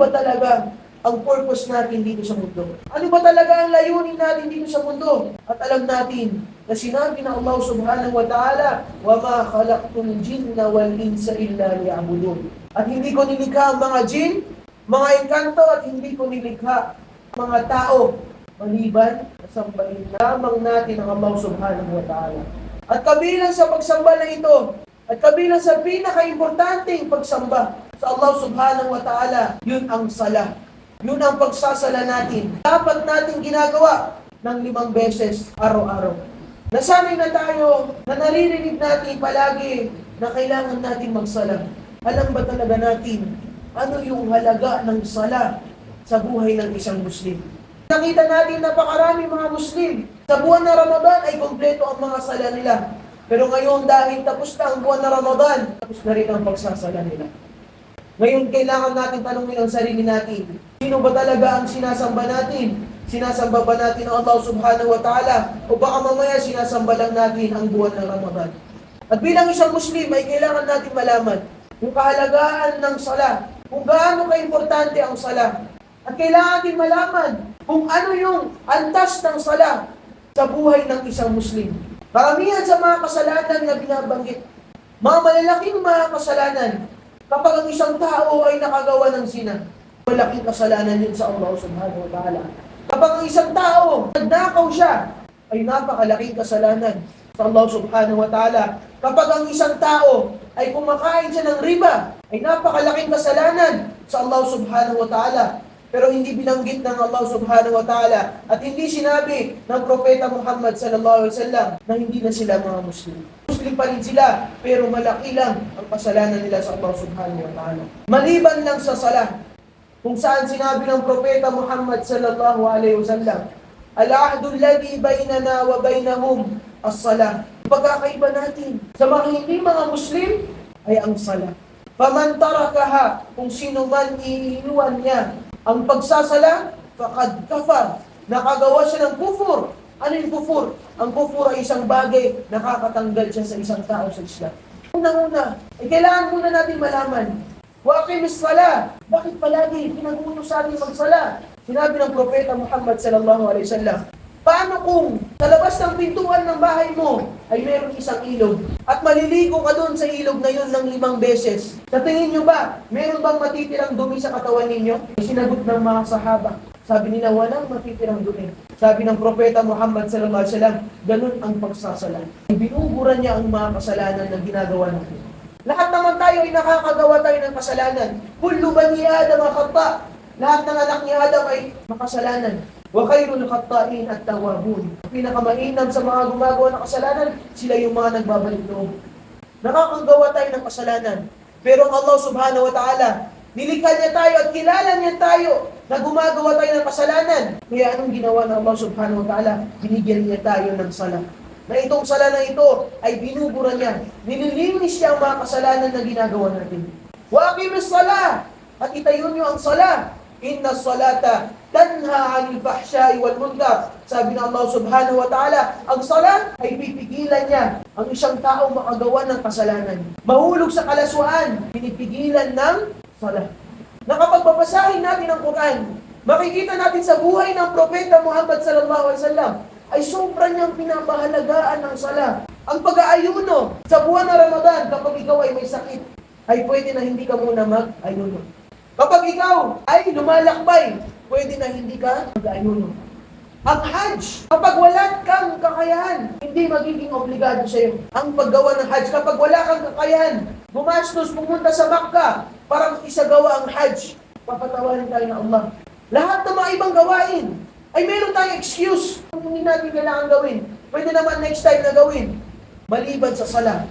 ba talaga ang purpose natin dito sa mundo? Ano ba talaga ang layunin natin dito sa mundo? At alam natin na sinabi ng Allah subhanahu wa ta'ala, وَمَا خَلَقْتُ الْجِنَّ وَالْإِنسَ إِلَّا لِيَعْبُدُونَ. At hindi ko nilikha ang mga jin, mga engkanto, at hindi ko nilikha mga tao, maliban na sambahin lamang natin ang Allah subhanahu wa ta'ala. At kabilang sa pagsamba na ito, at kabilang sa pinaka-importanting pagsamba sa Allah subhanahu wa ta'ala, yun ang sala. Yun ang pagsasala natin. Dapat natin ginagawa ng 5 beses araw-araw. Nasanay na tayo na naririnig natin palagi na kailangan natin magsala. Alam ba talaga natin ano yung halaga ng sala sa buhay ng isang Muslim? Nakita natin napakarami mga Muslim. Sa buwan na Ramadan ay kompleto ang mga sala nila. Pero ngayon dahil tapos na ang buwan na Ramadan, tapos na rin ang pagsasala nila. Ngayon kailangan natin tanungin ang sarili natin. Sino ba talaga ang sinasamba natin? Sinasamba ba natin ang Allah subhanahu wa ta'ala? O baka mamaya sinasamba lang natin ang buwan ng Ramadan? At bilang isang Muslim ay kailangan natin malaman yung kahalagaan ng sala, kung gaano kaimportante ang sala. At kailangan natin malaman kung ano yung antas ng sala sa buhay ng isang Muslim. Karamihan sa mga kasalanan na binabanggit, mga malalaking mga kasalanan, kapag ang isang tao ay nakagawa ng zina, malaking kasalanan yun sa Allah subhanahu wa ta'ala. Kapag ang isang tao, nagnakaw siya, ay napakalaking kasalanan sa Allah subhanahu wa ta'ala. Kapag ang isang tao ay kumakain siya ng riba, ay napakalaking kasalanan sa Allah subhanahu wa ta'ala. Pero hindi binanggit ng Allah subhanahu wa ta'ala at hindi sinabi ng Propeta Muhammad sallallahu alaihi wasallam na hindi na sila mga Muslim. Muslim pa rin sila, pero malaki lang ang kasalanan nila sa Allah subhanahu wa ta'ala. Maliban lang sa salah, kung saan sinabi ng Propeta Muhammad sallallahu alaihi wasallam, al-ahdu alladhi bainana wa bainahum as-salah. Pagkakaiba natin sa mga hindi mga Muslim ay ang salah. Faman tarakaha, kung sino man iiwan niya ang pagsasala, faqad kafar, nakagawa siya ng kufur. Ano yung kufur? Ang kufur ay isang bagay, nakakatanggal siya sa isang tao sa Islam. Unang-una, kailangan muna natin malaman, wa aqimis salah. Bakit palagi pinag-uutos sa atin magsala? Sinabi ng Propeta Muhammad sallallahu alaihi wasallam, paano kung sa labas ng pintuan ng bahay mo ay mayroong isang ilog at maliligo ka doon sa ilog na yun ng 5 beses? Sa tingin nyo ba, meron bang matitirang dumi sa katawan ninyo? Sinagot ng mga sahaba. Sabi nila, walang matitirang dumi. Sabi ng Propeta Muhammad sallallahu alaihi wasallam, ganun ang pagsasala. Binuburan niya ang mga kasalanan na ginagawa natin. Lahat naman tayo ay nakakagawa tayo ng kasalanan. Kullu bani Adam khata'. Lahat ng anak ni Adam ay makasalanan. Wa khairul khatta'in at-tawwabun. Pinakamainam sa mga gumagawa ng kasalanan, sila yung mga nagbabalik loob. Nakakagawa tayo ng kasalanan. Pero ang Allah subhanahu wa ta'ala, nilikha niya tayo at kilala niya tayo na gumagawa tayo ng kasalanan. Kaya anong ginawa ng Allah subhanahu wa ta'ala? Binigyan niya tayo ng sala. Na itong sala na ito ay binubura niya. Nililinis niya ang mga kasalanan na ginagawa natin. Wa aqimis salah. At itayo niyo ang sala. Inna salata tanha 'anil fahsya'i wal munkar. Sabi ng Allah subhanahu wa ta'ala, ang salat ay pipigilan niya ang isang tao makagawa ng kasalanan. Mahulog sa kalaswaan, pinipigilan ng salat. Na kapag babasahin natin ang Quran, makikita natin sa buhay ng Propeta Muhammad sallallahu alaihi wasallam ay sobrang niyang pinapahalagaan ng salat. Ang pag-aayuno sa buwan ng Ramadan, kapag ikaw ay may sakit, ay pwede na hindi ka muna mag-ayuno. Kapag ikaw ay lumalakbay, pwede na hindi ka mag-ayuno. Ang Hajj, kapag wala kang kakayahan, hindi magiging obligado sa iyo. Ang paggawa ng Hajj, kapag wala kang kakayahan, gumastos, pumunta sa Makkah para isagawa ang Hajj, papatawarin tayo ng Allah. Lahat ng mga ibang gawain, ay meron tayong excuse kung hindi natin kailangan gawin. Pwede naman next time na gawin, maliban sa salat.